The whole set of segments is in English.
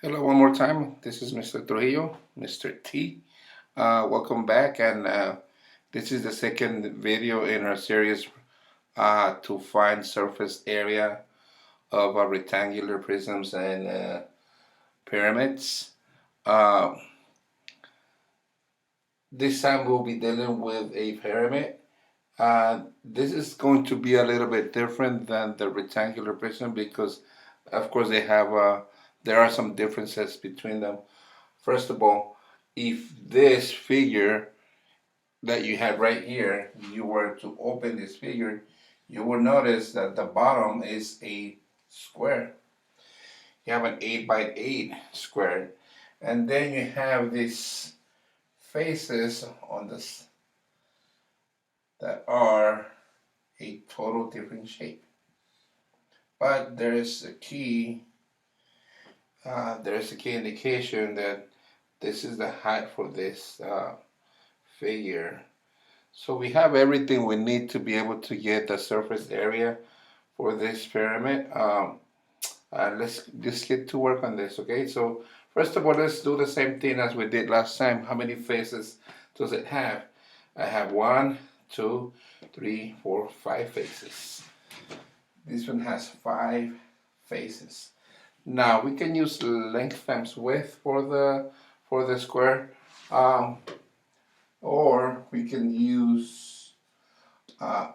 Hello, one more time. This is Mr. Trujillo, Mr. T. Welcome back, and this is the second video in our series to find surface area of rectangular prisms and pyramids. Uh, this time we'll be dealing with a pyramid. This is going to be a little bit different than the rectangular prism because, of course, there are some differences between them. First of all, if this figure that you have right here, you were to open this figure, you will notice that the bottom is a square. You have an 8 by 8 square. And then you have these faces on this that are a total different shape. But there is a key indication that this is the height for this figure. So we have everything we need to be able to get the surface area for this pyramid. Let's just get to work on this, okay? So first of all, let's do the same thing as we did last time. How many faces does it have? I have 1, 2, 3, 4, 5 faces. This one has 5 faces. Now we can use length times width for the square, or we can use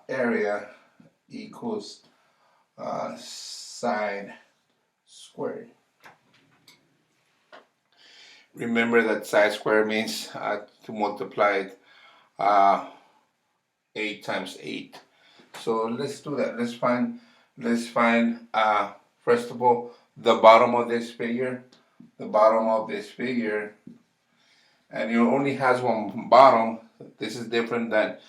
area equals side squared. Remember that side square means to multiply it 8 times 8. So let's do that. Let's find first of all the bottom of this figure. The bottom of this figure, and it only has one bottom. This is different than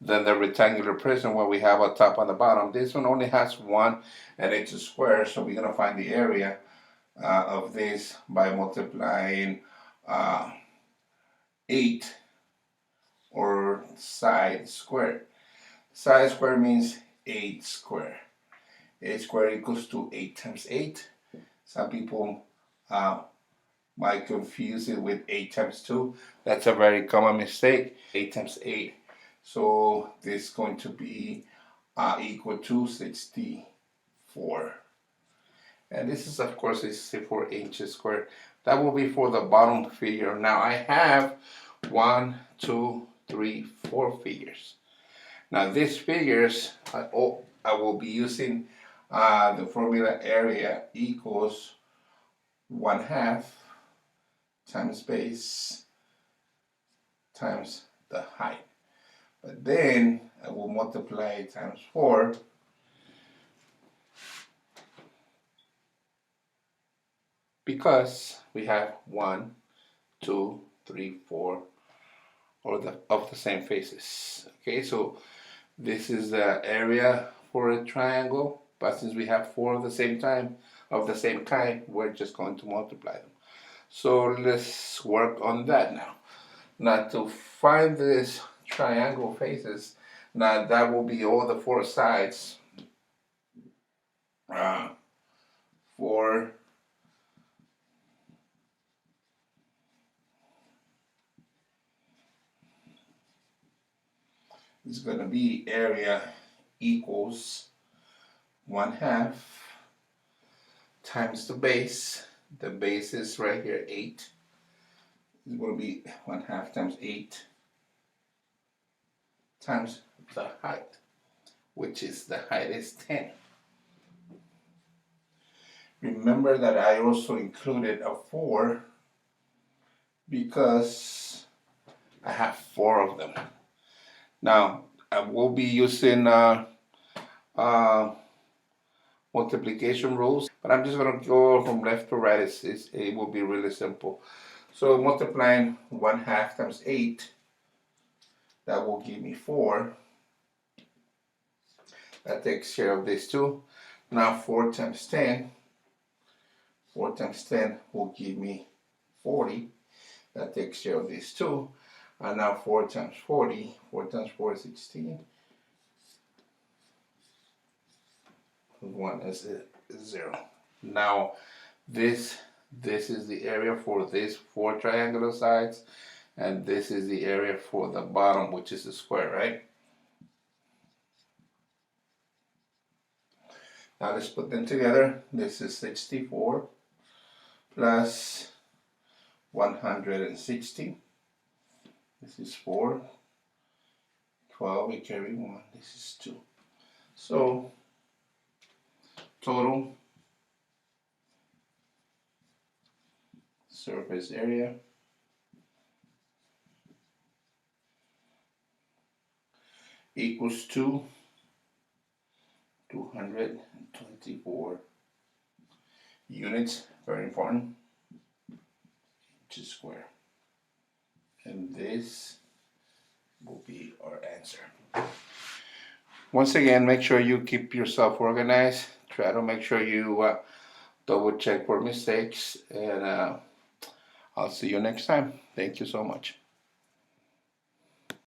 the rectangular prism where we have a top and the bottom. This one only has one, and it's a square. So we're gonna find the area of this by multiplying 8 or side square. Side square means 8 square. 8 square equals to 8 times 8. Some people might confuse it with 8 times 2. That's a very common mistake. 8 times 8. So this is going to be equal to 64. And this is, of course, 64 inches squared. That will be for the bottom figure. Now I have 1, 2, 3, 4 figures. Now these figures, I will be using the formula area equals 1/2 times base times the height. But then I will multiply it times 4 because we have 1, 2, 3, 4 of the same faces. Okay, so this is the area for a triangle, but since we have 4 of the same kind, we're just going to multiply them. So let's work on that now. Now to find this triangle faces, now that will be all the 4 sides. 4 is going to be area equals 1/2 times the base. The base is right here, 8. It's going to be 1/2 times 8 times the height, which is the height is 10. Remember that I also included a 4 because I have 4 of them. Now I will be using multiplication rules, but I'm just going to go from left to right. It will be really simple. So multiplying 1/2 times 8, that will give me 4. That takes care of this too. Now 4 times 10. 4 times 10 will give me 40. That takes care of this too. And now 4 times 40. 4 times 4 is 16. 1 is 0. Now this This is the area for these 4 triangular sides, and this is the area for the bottom, which is the square, right? Now let's put them together. This is 64 plus 160. This is 4. 12, we carry 1. This is 2. So total surface area equals to 224 units, very important, inches square. And this will be our answer. Once again, make sure you keep yourself organized. Try to make sure you double check for mistakes, and I'll see you next time. Thank you so much.